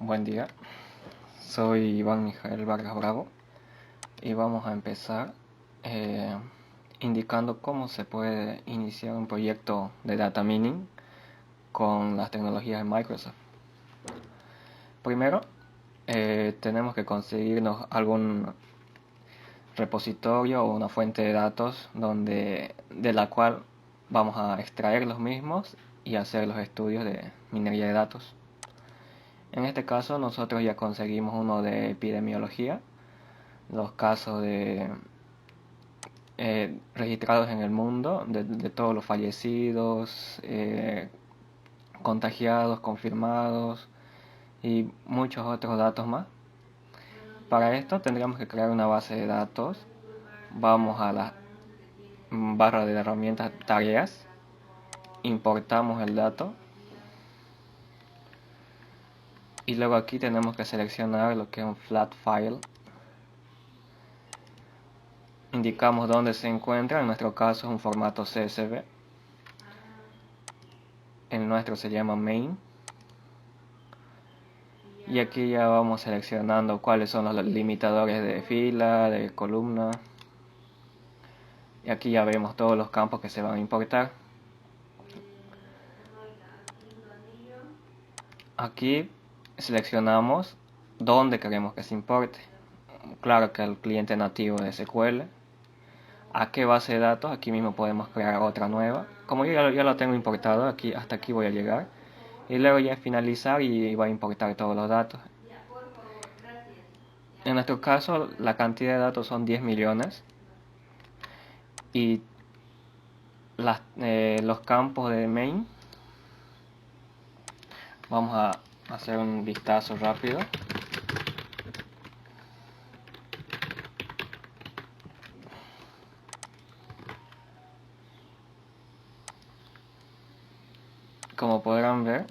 Buen día, soy Iván Mijael Vargas Bravo y vamos a empezar eh, indicando cómo se puede iniciar un proyecto de data mining con las tecnologías de Microsoft. Primero, tenemos que conseguirnos algún repositorio o una fuente de datos de la cual vamos a extraer los mismos y hacer los estudios de minería de datos. En este caso nosotros ya conseguimos uno de epidemiología, los casos registrados en el mundo de todos los fallecidos, contagiados, confirmados y muchos otros datos más. Para esto tendríamos que crear una base de datos. Vamos a la barra de herramientas tareas, importamos el dato y luego aquí tenemos que seleccionar lo que es un flat file. Indicamos dónde se encuentra, en nuestro caso es un formato CSV. El nuestro se llama main. Y aquí ya vamos seleccionando cuáles son los limitadores de fila, de columna. Y aquí ya vemos todos los campos que se van a importar. Aquí seleccionamos dónde queremos que se importe. Claro que el cliente nativo de SQL. ¿A qué base de datos? Aquí mismo podemos crear otra nueva. Como yo ya lo tengo importado, hasta aquí voy a llegar. Y luego ya finalizar y va a importar todos los datos. En nuestro caso la cantidad de datos son 10 millones. Y los campos de main, vamos a hacer un vistazo rápido. Como podrán ver,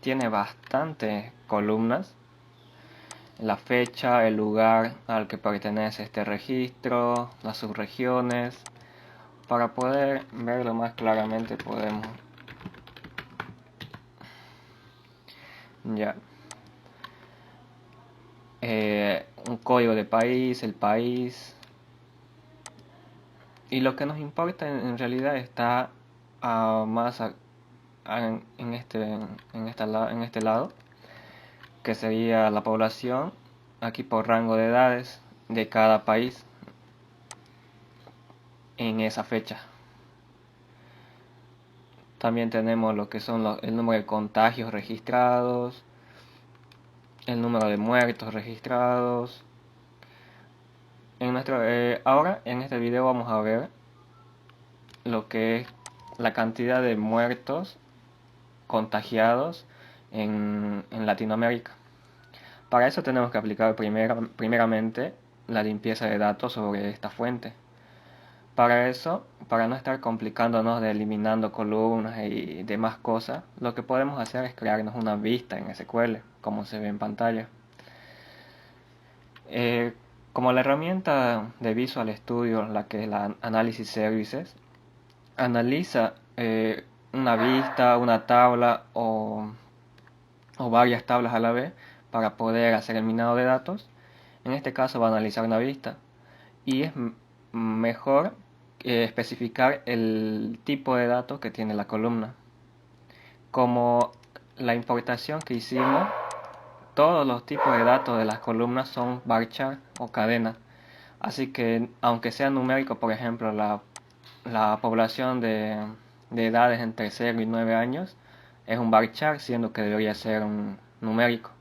tiene bastantes columnas: la fecha, el lugar al que pertenece este registro, las subregiones. Para poder verlo más claramente podemos ya un código de país, el país, y lo que nos importa en realidad está en este lado, que sería la población, aquí por rango de edades de cada país en esa fecha. También tenemos lo que son el número de contagios registrados, el número de muertos registrados. Ahora en este video vamos a ver lo que es la cantidad de muertos contagiados en Latinoamérica. Para eso tenemos que aplicar primeramente la limpieza de datos sobre esta fuente. Para eso, para no estar complicándonos de eliminando columnas y demás cosas, lo que podemos hacer es crearnos una vista en SQL, como se ve en pantalla. Como la herramienta de Visual Studio, la que es la Analysis Services, analiza una vista, una tabla o varias tablas a la vez para poder hacer el minado de datos. En este caso va a analizar una vista y es mejor especificar el tipo de datos que tiene la columna. Como la importación que hicimos, todos los tipos de datos de las columnas son varchar o cadena. Así que aunque sea numérico, por ejemplo, la población de edades entre 0 y 9 años es un varchar, siendo que debería ser un numérico.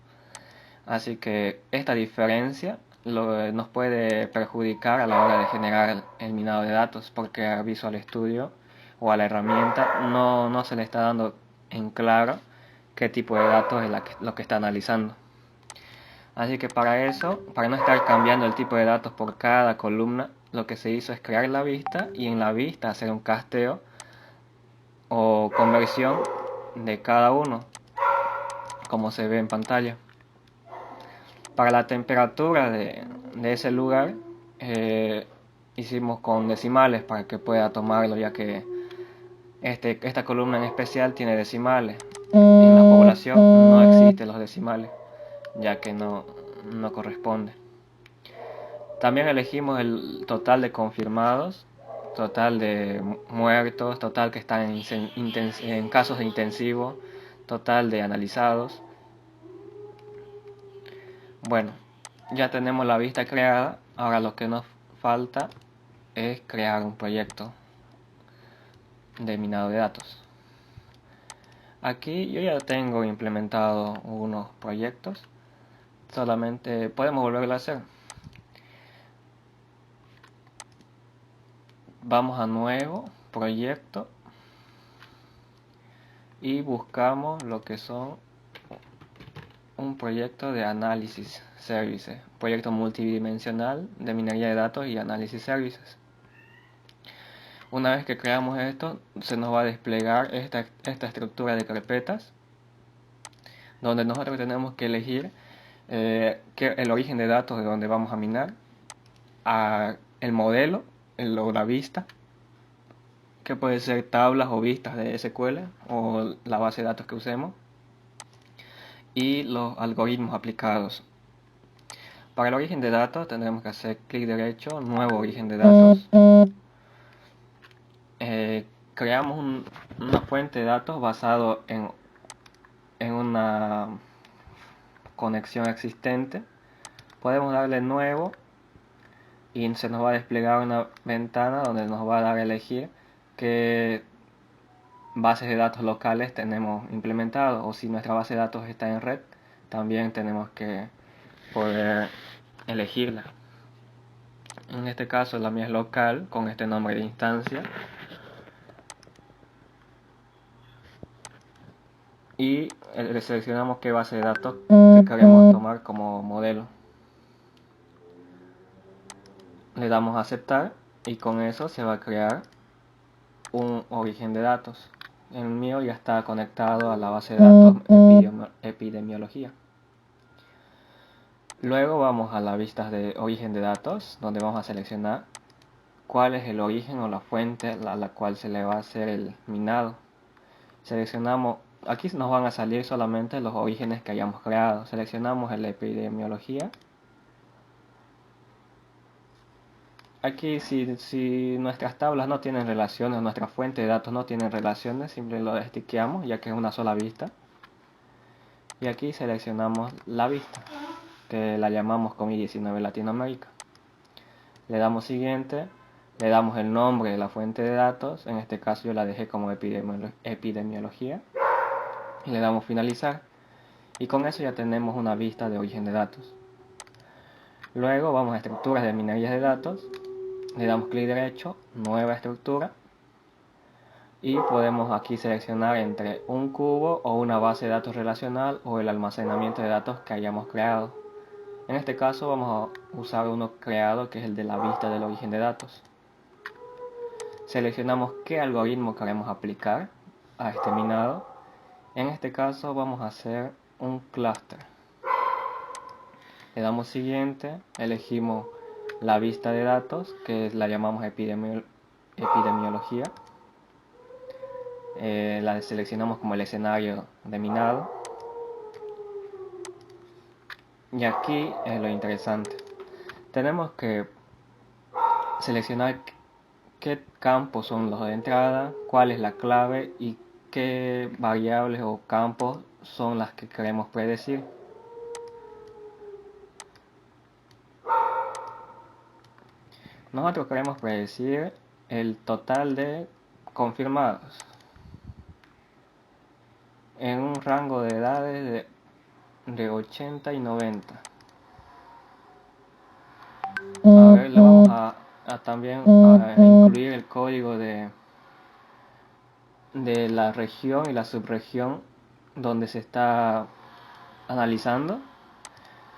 Así que esta diferencia nos puede perjudicar a la hora de generar el minado de datos, porque a Visual Studio o a la herramienta no se le está dando en claro qué tipo de datos es lo que está analizando. Así que para eso, para no estar cambiando el tipo de datos por cada columna, lo que se hizo es crear la vista y en la vista hacer un casteo o conversión de cada uno, como se ve en pantalla. Para la temperatura de ese lugar, hicimos con decimales para que pueda tomarlo, ya que esta columna en especial tiene decimales. En la población no existen los decimales. ya que no corresponde. También elegimos el total de confirmados, total de muertos, total que están en casos de intensivo, total de analizados. Bueno, ya tenemos la vista creada, ahora lo que nos falta es crear un proyecto de minado de datos. Aquí yo ya tengo implementado unos proyectos, solamente podemos volverlo a hacer. Vamos a nuevo proyecto y buscamos lo que son un proyecto de análisis services, proyecto multidimensional de minería de datos y análisis services. Una vez que creamos esto, se nos va a desplegar esta estructura de carpetas, donde nosotros tenemos que elegir el origen de datos de donde vamos a minar, el modelo, la vista, que puede ser tablas o vistas de SQL o la base de datos que usemos, y los algoritmos aplicados. Para el origen de datos tendremos que hacer clic derecho, nuevo origen de datos. Creamos una fuente de datos basado en una conexión existente. Podemos darle nuevo y se nos va a desplegar una ventana donde nos va a dar a elegir qué bases de datos locales tenemos implementado, o si nuestra base de datos está en red, también tenemos que poder elegirla. En este caso la mía es local, con este nombre de instancia, y le seleccionamos qué base de datos que queremos tomar como modelo. Le damos a aceptar y con eso se va a crear un origen de datos. El mío ya está conectado a la base de datos epidemiología. Luego vamos a la vista de origen de datos, donde vamos a seleccionar cuál es el origen o la fuente a la cual se le va a hacer el minado. Seleccionamos, aquí nos van a salir solamente los orígenes que hayamos creado. Seleccionamos el epidemiología. Aquí si nuestras tablas no tienen relaciones, nuestra fuente de datos no tienen relaciones, simplemente lo destiqueamos ya que es una sola vista. Y aquí seleccionamos la vista, que la llamamos COVID-19 Latinoamérica. Le damos siguiente, le damos el nombre de la fuente de datos, en este caso yo la dejé como epidemiología, y le damos finalizar. Y con eso ya tenemos una vista de origen de datos. Luego vamos a estructuras de minería de datos, le damos clic derecho, nueva estructura, y podemos aquí seleccionar entre un cubo o una base de datos relacional o el almacenamiento de datos que hayamos creado. En este caso vamos a usar uno creado, que es el de la vista del origen de datos. Seleccionamos qué algoritmo queremos aplicar a este minado. En este caso vamos a hacer un clúster. Le damos siguiente, elegimos la vista de datos, que la llamamos epidemiología. La seleccionamos como el escenario de minado. Y aquí es lo interesante. Tenemos que seleccionar qué campos son los de entrada, cuál es la clave y qué variables o campos son las que queremos predecir. Nosotros queremos predecir el total de confirmados en un rango de edades de 80 y 90. A ver, le vamos a también a incluir el código de la región y la subregión donde se está analizando.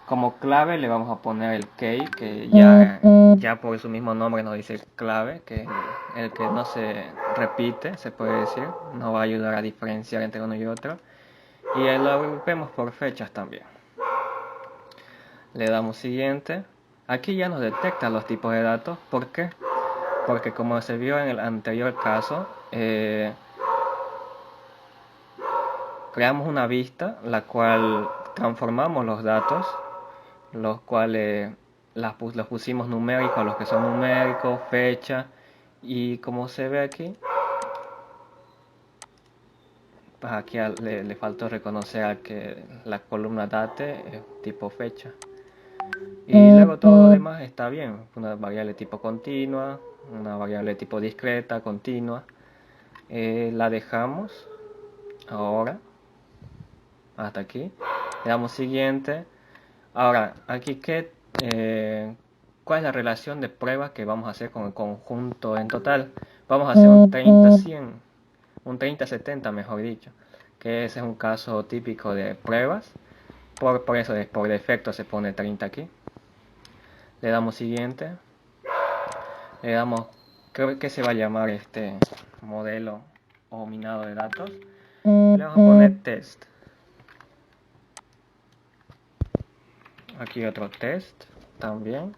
Como clave le vamos a poner el key, que ya por su mismo nombre nos dice clave, que el que no se repite, se puede decir, nos va a ayudar a diferenciar entre uno y otro. Y lo agrupemos por fechas también. Le damos siguiente. Aquí ya nos detecta los tipos de datos. ¿Por qué? Porque como se vio en el anterior caso, creamos una vista la cual transformamos los datos, los cuales los pusimos numéricos, los que son numéricos, fecha, y como se ve aquí, pues aquí le faltó reconocer a que la columna date es tipo fecha. Y luego todo lo demás está bien, una variable tipo continua, una variable tipo discreta, continua. La dejamos ahora, hasta aquí. Le damos siguiente. Ahora, aquí ¿cuál es la relación de pruebas que vamos a hacer con el conjunto en total? Vamos a hacer un 30-100, un 30-70 mejor dicho, que ese es un caso típico de pruebas. Por eso por defecto se pone 30 aquí. Le damos siguiente. Le damos, creo que se va a llamar este modelo o minado de datos. Le vamos a poner test. Aquí otro test también.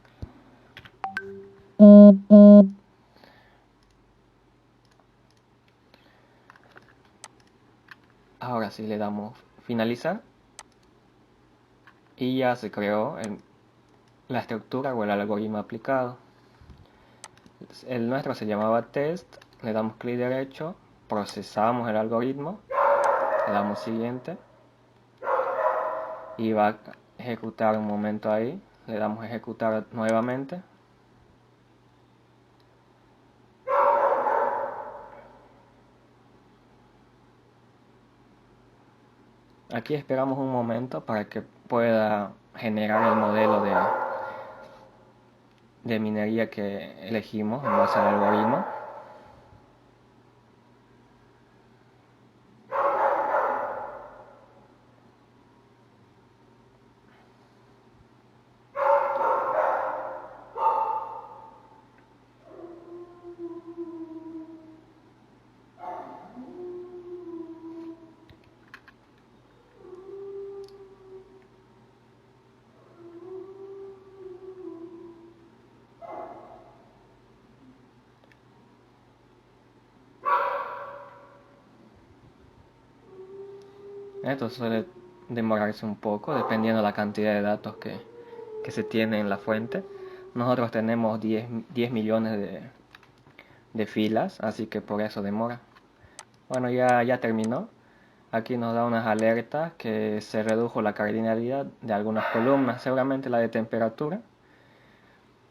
Ahora sí le damos finalizar. Y ya se creó la estructura o el algoritmo aplicado. El nuestro se llamaba test. Le damos clic derecho. Procesamos el algoritmo. Le damos siguiente. Y va a ejecutar un momento ahí. Le damos ejecutar nuevamente. Aquí esperamos un momento para que pueda generar el modelo de minería que elegimos en base al algoritmo. Esto suele demorarse un poco dependiendo de la cantidad de datos que se tiene en la fuente. Nosotros tenemos 10 millones de filas, así que por eso demora. Bueno, ya terminó. Aquí nos da unas alertas que se redujo la cardinalidad de algunas columnas, seguramente la de temperatura,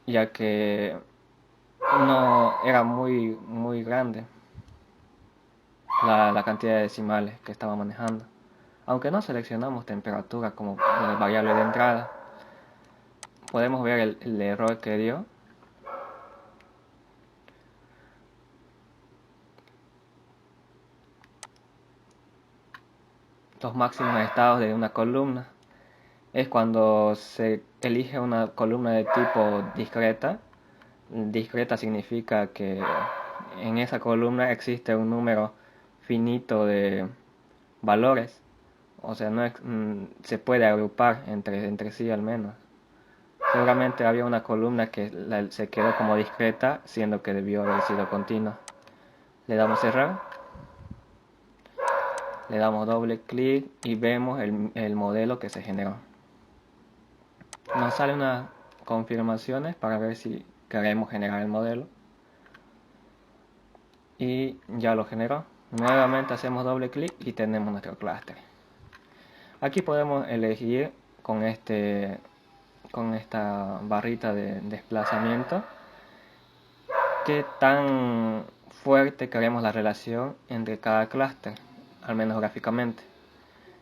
ya que no era muy grande la cantidad de decimales que estaba manejando. Aunque no seleccionamos temperatura como variable de entrada, podemos ver el error que dio. Los máximos estados de una columna es cuando se elige una columna de tipo discreta. Discreta significa que en esa columna existe un número finito de valores, o sea, se puede agrupar entre sí al menos. Seguramente había una columna que se quedó como discreta, siendo que debió haber sido continua. Le damos cerrar, le damos doble clic y vemos el modelo que se generó. Nos sale unas confirmaciones para ver si queremos generar el modelo. Y ya lo generó. Nuevamente hacemos doble clic y tenemos nuestro clúster. Aquí podemos elegir con esta barrita de desplazamiento qué tan fuerte queremos la relación entre cada clúster, al menos gráficamente.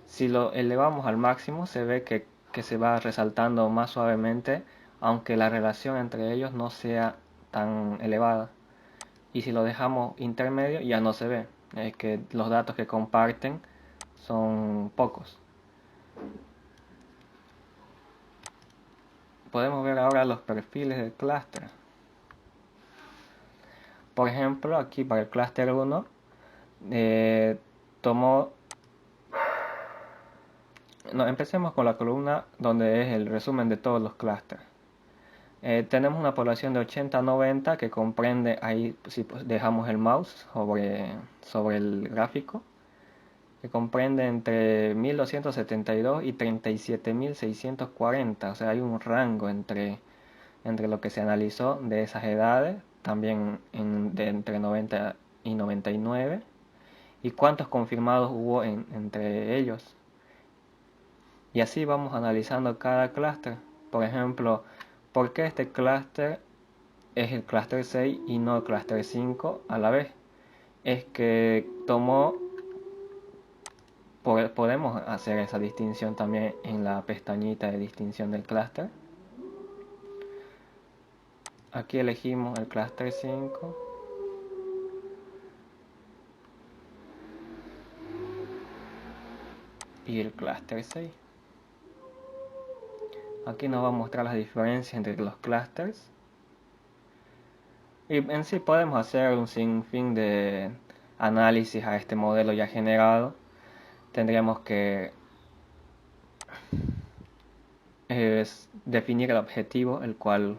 Si lo elevamos al máximo se ve que se va resaltando más suavemente, aunque la relación entre ellos no sea tan elevada. Y si lo dejamos intermedio ya no se ve, es que los datos que comparten son pocos. Podemos ver ahora los perfiles del clúster. Por ejemplo, aquí para el clúster 1 tomó... No, empecemos con la columna donde es el resumen de todos los clústeres. Tenemos una población de 80-90 que comprende ahí, si dejamos el mouse sobre el gráfico, que comprende entre 1272 y 37.640. O sea, hay un rango entre lo que se analizó de esas edades, también de entre 90 y 99, y cuántos confirmados hubo entre ellos. Y así vamos analizando cada clúster. Por ejemplo, ¿por qué este clúster es el clúster 6 y no el clúster 5 a la vez? Es que podemos hacer esa distinción también en la pestañita de distinción del clúster. Aquí elegimos el clúster 5 y el clúster 6. Aquí nos va a mostrar las diferencias entre los clústeres. Y en sí podemos hacer un sinfín de análisis a este modelo ya generado. Tendríamos que definir el objetivo al cual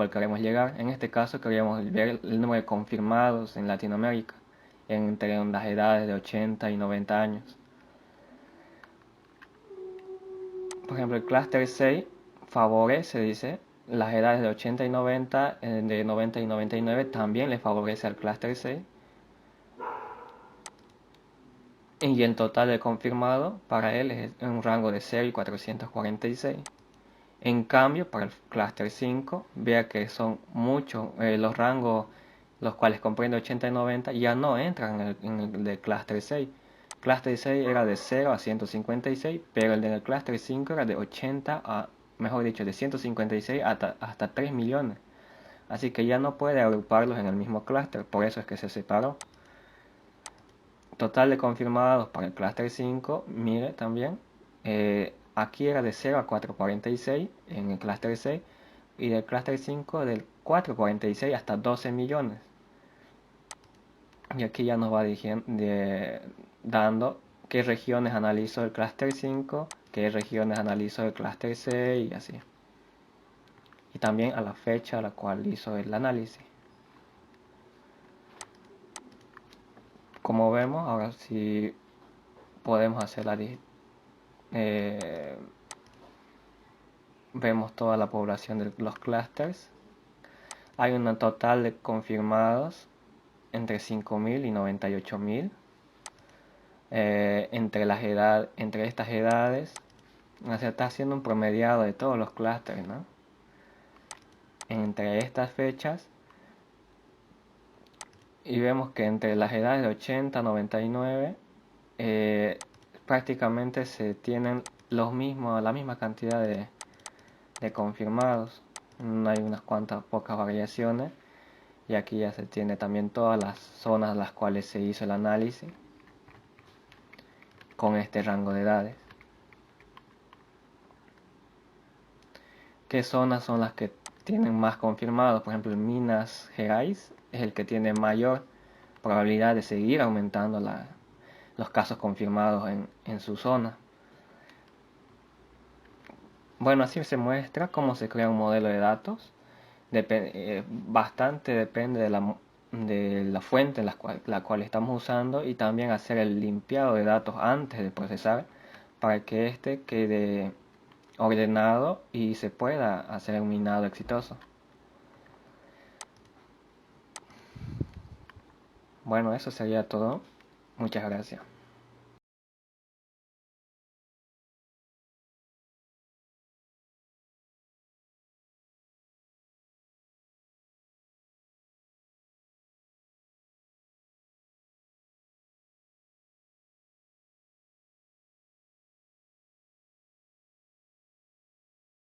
queremos llegar. En este caso queríamos ver el número de confirmados en Latinoamérica entre las edades de 80 y 90 años. Por ejemplo, el clúster 6 favorece, dice, las edades de 80 y 90, de 90 y 99 también le favorece al clúster 6. Y el total de confirmado para él es un rango de 0 y 446. En cambio, para el clúster 5, vea que son muchos los rangos, los cuales comprende 80 y 90, ya no entran en el del clúster 6. Clúster 6 era de 0 a 156, pero el del clúster 5 era de 80 a, mejor dicho, de 156 hasta 3 millones. Así que ya no puede agruparlos en el mismo clúster, por eso es que se separó. Total de confirmados para el clúster 5, mire también, aquí era de 0 a 446 en el clúster 6 y del clúster 5 del 446 hasta 12 millones. Y aquí ya nos va dando qué regiones analizó el clúster 5, qué regiones analizó el clúster 6 y así. Y también a la fecha a la cual hizo el análisis. Como vemos, ahora sí podemos hacer vemos toda la población de los clústeres. Hay un total de confirmados entre 5.000 y 98.000. Entre estas edades, se está haciendo un promediado de todos los clústeres, ¿no? Entre estas fechas, y vemos que entre las edades de 80 a 99 prácticamente se tienen la misma cantidad de confirmados. Hay unas cuantas pocas variaciones, y aquí ya se tiene también todas las zonas en las cuales se hizo el análisis con este rango de edades. ¿Qué zonas son las que tienen más confirmados? Por ejemplo, Minas Gerais es el que tiene mayor probabilidad de seguir aumentando los casos confirmados en su zona. Bueno, así se muestra cómo se crea un modelo de datos. Bastante depende de la fuente en la cual estamos usando, y también hacer el limpiado de datos antes de procesar para que éste quede ordenado y se pueda hacer un minado exitoso. Bueno, eso sería todo. Muchas gracias.